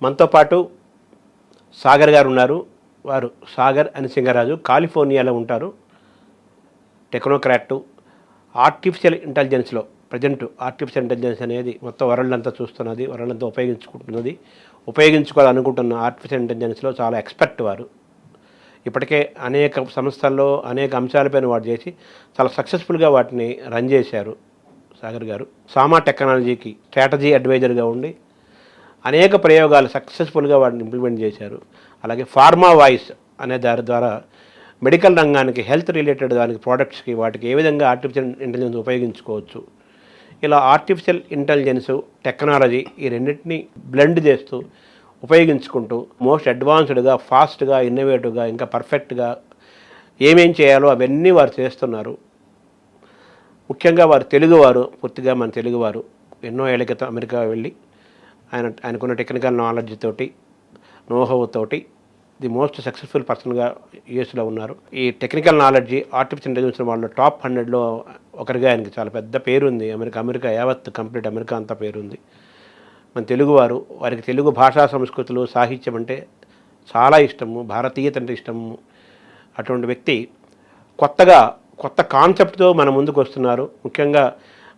మనతో పాటు సాగర్ గారు ఉన్నారు. వారు సాగర్ అని సింగరాజు, కాలిఫోర్నియాలో ఉంటారు. టెక్నోక్రాట్. ఆర్టిఫిషియల్ ఇంటెలిజెన్స్లో ప్రజెంట్ ఆర్టిఫిషియల్ ఇంటెలిజెన్స్ అనేది మొత్తం వరల్డ్ అంతా చూస్తున్నది, వరల్డ్ అంతా ఉపయోగించుకుంటున్నది, ఉపయోగించుకోవాలనుకుంటున్న ఆర్టిఫిషియల్ ఇంటెలిజెన్స్లో చాలా ఎక్స్పర్ట్ వారు. ఇప్పటికే అనేక సంస్థల్లో అనేక అంశాలపైన వాడు చేసి చాలా సక్సెస్ఫుల్గా వాటిని రన్ చేశారు సాగర్ గారు. సామా టెక్నాలజీకి స్ట్రాటజీ అడ్వైజర్గా ఉండి అనేక ప్రయోగాలు సక్సెస్ఫుల్గా వాటిని ఇంప్లిమెంట్ చేశారు. అలాగే ఫార్మా వాయిస్ అనే దాని ద్వారా మెడికల్ రంగానికి, హెల్త్ రిలేటెడ్ దానికి, ప్రోడక్ట్స్కి వాటికి ఏ విధంగా ఆర్టిఫిషియల్ ఇంటెలిజెన్స్ ఉపయోగించుకోవచ్చు, ఇలా ఆర్టిఫిషియల్ ఇంటెలిజెన్స్, టెక్నాలజీ ఈ రెండింటినీ బ్లెండ్ చేస్తూ ఉపయోగించుకుంటూ మోస్ట్ అడ్వాన్స్డ్గా, ఫాస్ట్గా, ఇన్నోవేటివ్గా, ఇంకా పర్ఫెక్ట్గా ఏమేం చేయాలో అవన్నీ వారు చేస్తున్నారు. ముఖ్యంగా వారు తెలుగువారు, పూర్తిగా మన తెలుగువారు. ఎన్నో ఏళ్ల క్రితం అమెరికా వెళ్ళి ఆయనకున్న టెక్నికల్ నాలెడ్జ్ తోటి, నోహౌ తోటి ది మోస్ట్ సక్సెస్ఫుల్ పర్సన్గా యూఎస్లో ఉన్నారు. ఈ టెక్నికల్ నాలెడ్జి, ఆర్టిఫిషియల్ ఇంటెలిజెన్స్ వాళ్ళ టాప్ 100లో ఒకరిగా ఆయనకి చాలా పెద్ద పేరుంది. అమెరికా యావత్ కంప్లీట్ అమెరికా అంతా పేరుంది. మన తెలుగువారు, వారికి తెలుగు భాషా సంస్కృతులు, సాహిత్యం అంటే చాలా ఇష్టము, భారతీయత అంటే ఇష్టము. అటువంటి వ్యక్తి కొత్త కాన్సెప్ట్తో మన ముందుకు వస్తున్నారు. ముఖ్యంగా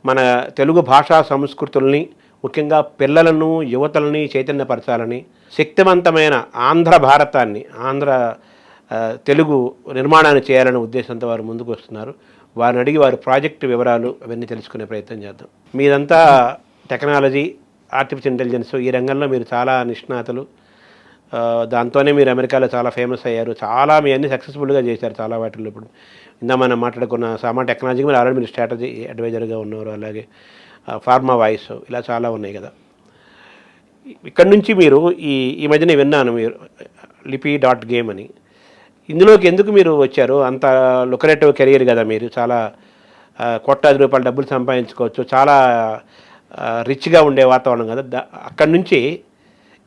మన తెలుగు భాషా సంస్కృతుల్ని, ముఖ్యంగా పిల్లలను, యువతలని చైతన్యపరచాలని, శక్తివంతమైన ఆంధ్ర భారతాన్ని, తెలుగు నిర్మాణాన్ని చేయాలనే ఉద్దేశంతో వారు ముందుకు వస్తున్నారు. వారిని అడిగి వారి ప్రాజెక్టు వివరాలు అవన్నీ తెలుసుకునే ప్రయత్నం చేద్దాం. మీరంతా టెక్నాలజీ, ఆర్టిఫిషియల్ ఇంటెలిజెన్స్ ఈ రంగంలో మీరు చాలా నిష్ణాతులు. దాంతోనే మీరు అమెరికాలో చాలా ఫేమస్ అయ్యారు. చాలా మీ అన్ని సక్సెస్ఫుల్గా చేశారు చాలా వాటిల్లో. ఇప్పుడు ఇందా మనం మాట్లాడుకున్న సామా టెక్నాలజీ మీరు ఆల్రెడీ మీరు స్ట్రాటజీ అడ్వైజర్గా ఉన్నారు. అలాగే ఫార్మా వాయిస్ ఇలా చాలా ఉన్నాయి కదా. ఇక్కడి నుంచి మీరు ఈ మధ్యనే విన్నాను మీరు లిపి.గేమ్ అని. ఇందులోకి ఎందుకు మీరు వచ్చారు? అంత లుక్రేటివ్ కెరీర్ కదా మీరు, చాలా కోట్లాది రూపాయలు డబ్బులు సంపాదించుకోవచ్చు, చాలా రిచ్గా ఉండే వాతావరణం కదా. అక్కడి నుంచి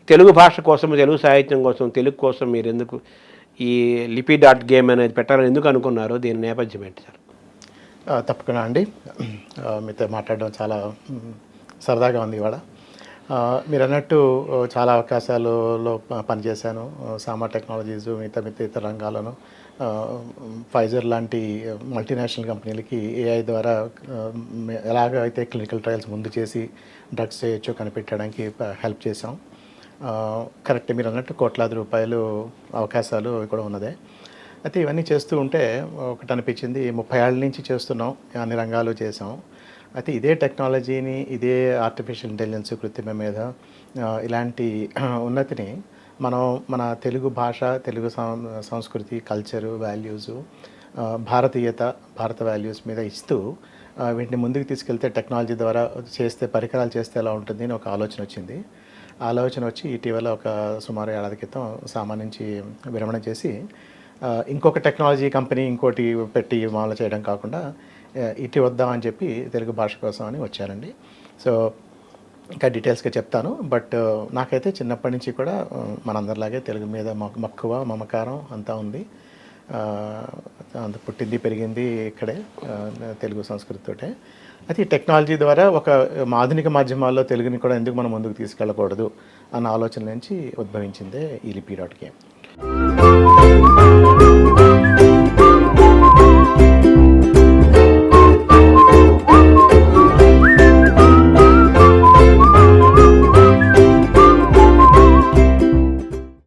తెలుగు భాష కోసం, తెలుగు సాహిత్యం కోసం, తెలుగు కోసం మీరు ఎందుకు ఈ లిపి.గేమ్ అనేది పెట్టాలని ఎందుకు అనుకున్నారు? దీని నేపథ్యం ఏంటి సార్? తప్పకుండా అండి, మీతో మాట్లాడడం చాలా సరదాగా ఉంది ఇవాళ. మీరు అన్నట్టు చాలా అవకాశాలలో పనిచేశాను. సామా టెక్నాలజీస్, మిగతా ఇతర రంగాలను, ఫైజర్ లాంటి మల్టీనేషనల్ కంపెనీలకి ఏఐ ద్వారా ఎలాగైతే క్లినికల్ ట్రయల్స్ ముందు చేసి డ్రగ్స్ చేయొచ్చో కనిపెట్టడానికి హెల్ప్ చేశాం. కరెక్ట్, మీరు అన్నట్టు కోట్లాది రూపాయలు అవకాశాలు కూడా ఉన్నదే. అయితే ఇవన్నీ చేస్తూ ఉంటే ఒకటి అనిపించింది, 30 ఏళ్ళ నుంచి చేస్తున్నాం, అన్ని రంగాలు చేసాం. అయితే ఇదే టెక్నాలజీని, ఇదే ఆర్టిఫిషియల్ ఇంటెలిజెన్స్, కృత్రిమ మీద ఇలాంటి ఉన్నతిని మనం మన తెలుగు భాష, తెలుగు సంస్కృతి, కల్చరు, వాల్యూసు, భారతీయత, భారత వాల్యూస్ మీద ఇస్తూ వీటిని ముందుకు తీసుకెళ్తే, టెక్నాలజీ ద్వారా చేస్తే, పరికరాలు చేస్తే ఎలా ఉంటుంది అని ఒక ఆలోచన వచ్చింది. ఆలోచన వచ్చి ఇటీవల ఒక సుమారు ఏడాది క్రితం సామా నుంచి విరమణ చేసి ఇంకొక టెక్నాలజీ కంపెనీ ఇంకోటి పెట్టి మామూలు చేయడం కాకుండా ఇటు వద్దామని చెప్పి తెలుగు భాష కోసం అని వచ్చానండి. సో ఇంకా డీటెయిల్స్గా చెప్తాను. బట్ నాకైతే చిన్నప్పటి నుంచి కూడా మనందరిలాగే తెలుగు మీద మక్కువ, మమకారం అంతా ఉంది. అంత పుట్టింది పెరిగింది ఇక్కడే, తెలుగు సంస్కృతితోటే. అయితే ఈ టెక్నాలజీ ద్వారా ఒక ఆధునిక మాధ్యమాల్లో తెలుగుని కూడా ఎందుకు మనం ముందుకు తీసుకెళ్ళకూడదు అన్న ఆలోచన నుంచి ఉద్భవించిందే ఈ లిపి.గేమ్.